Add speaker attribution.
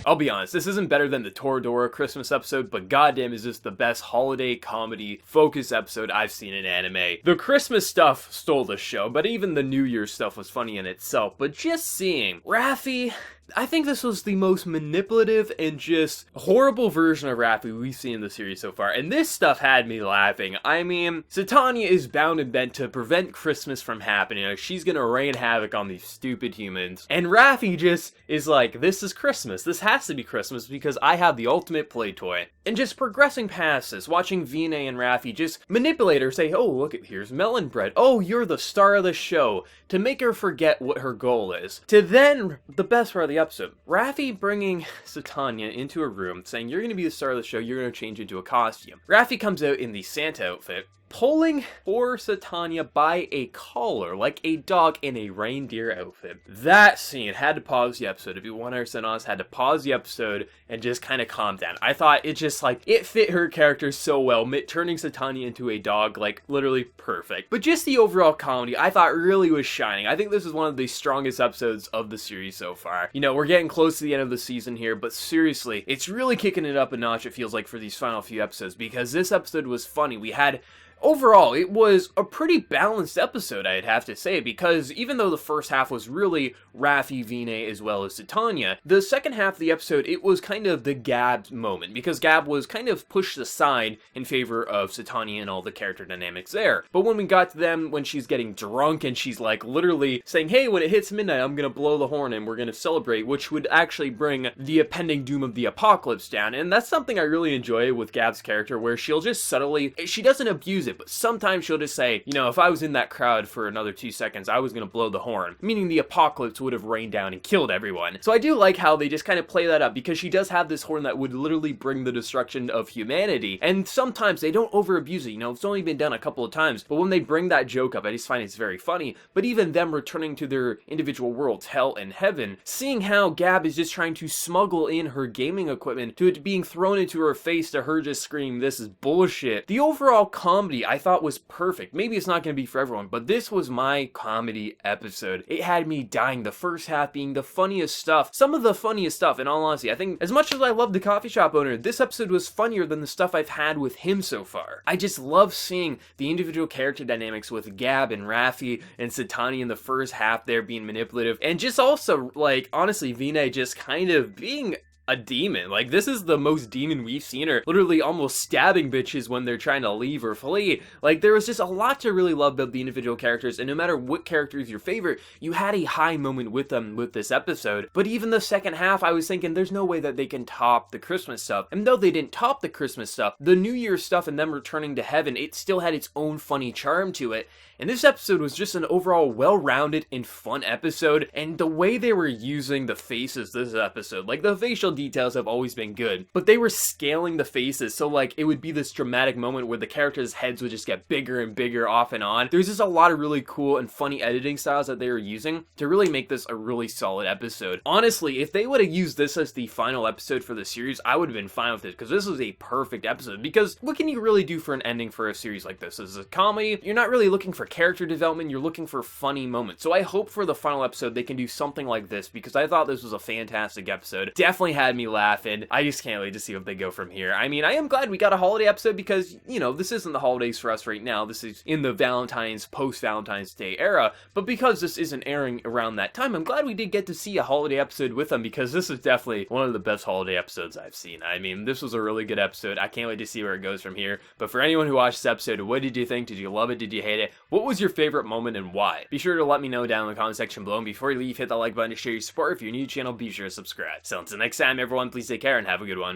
Speaker 1: I'll be honest, this isn't better than the Toradora Christmas episode, but goddamn is this the best holiday comedy focus episode I've seen in anime. The Christmas stuff stole the show, but even the New Year's stuff was funny in itself. But just seeing Raffi, I think this was the most manipulative and just horrible version of Raffi we've seen in the series so far, and this stuff had me laughing. I mean, Satania is bound and bent to prevent Christmas from happening. Like, she's gonna rain havoc on these stupid humans, and Raffi just is like, this is Christmas. This has to be Christmas because I have the ultimate play toy. And just progressing past this, watching Vinay and Raffi just manipulate her, say, oh, look, here's melon bread. Oh, you're the star of the show, to make her forget what her goal is. To then, the best part of the episode, Raffi bringing Satania into a room, saying, you're going to be the star of the show, you're going to change into a costume. Raffi comes out in the Santa outfit, pulling poor Satania by a collar, like a dog in a reindeer outfit. That scene had to pause the episode. If you want to understand honest, had to pause the episode and just kind of calm down. I thought it just, like, it fit her character so well, turning Satania into a dog, like, literally perfect. But just the overall comedy, I thought really was shining. I think this is one of the strongest episodes of the series so far. You know, we're getting close to the end of the season here, but seriously, it's really kicking it up a notch, it feels like, for these final few episodes, because this episode was funny. We had overall, it was a pretty balanced episode, I'd have to say, because even though the first half was really Raffi, Vinay, as well as Satania, the second half of the episode, it was kind of the Gab moment, because Gab was kind of pushed aside in favor of Satania and all the character dynamics there. But when we got to them, when she's getting drunk and she's like literally saying, hey, when it hits midnight, I'm gonna blow the horn and we're gonna celebrate, which would actually bring the impending doom of the apocalypse down. And that's something I really enjoy with Gab's character, where she'll just subtly, she doesn't abuse it, but sometimes she'll just say, you know, if I was in that crowd for another 2 seconds, I was gonna blow the horn, meaning the apocalypse would have rained down and killed everyone. So I do like how they just kind of play that up, because she does have this horn that would literally bring the destruction of humanity, and sometimes they don't over abuse it. You know, it's only been done a couple of times, but when they bring that joke up, I just find it's very funny. But even them returning to their individual worlds, hell and heaven, seeing how Gab is just trying to smuggle in her gaming equipment to it being thrown into her face, to her just scream, this is bullshit. The overall comedy I thought was perfect. Maybe it's not going to be for everyone, but this was my comedy episode. It had me dying. The first half being the funniest stuff, some of the funniest stuff, in all honesty. I think as much as I love the coffee shop owner, this episode was funnier than the stuff I've had with him so far. I just love seeing the individual character dynamics with Gab and Raffi and Satani in the first half there being manipulative, and just also, like, honestly, Vinay just kind of being a demon. Like, this is the most demon we've seen her, literally almost stabbing bitches when they're trying to leave or flee. Like, there was just a lot to really love about the individual characters, and no matter what character is your favorite, you had a high moment with them with this episode. But even the second half, I was thinking there's no way that they can top the Christmas stuff. And though they didn't top the Christmas stuff, the New Year's stuff and them returning to heaven, it still had its own funny charm to it. And this episode was just an overall well-rounded and fun episode, and the way they were using the faces this episode, like, the facial details have always been good, but they were scaling the faces, so like it would be this dramatic moment where the characters' heads would just get bigger and bigger off and on. There's just a lot of really cool and funny editing styles that they were using to really make this a really solid episode. Honestly, if they would have used this as the final episode for the series, I would have been fine with it, because this was a perfect episode. Because what can you really do for an ending for a series like this? This is a comedy. You're not really looking for character development, you're looking for funny moments. So I hope for the final episode they can do something like this, because I thought this was a fantastic episode. Definitely had me laughing. I just can't wait to see what they go from here. I mean, I am glad we got a holiday episode, because, you know, this isn't the holidays for us right now. This is in the post-Valentine's Day era, but because this isn't airing around that time, I'm glad we did get to see a holiday episode with them, because this is definitely one of the best holiday episodes I've seen. I mean, this was a really good episode. I can't wait to see where it goes from here. But for anyone who watched this episode, what did you think? Did you love it? Did you hate it? What was your favorite moment and why? Be sure to let me know down in the comment section below, and before you leave, hit that like button to show your support. If you're new to the channel, be sure to subscribe. So until next time, everyone, please take care and have a good one.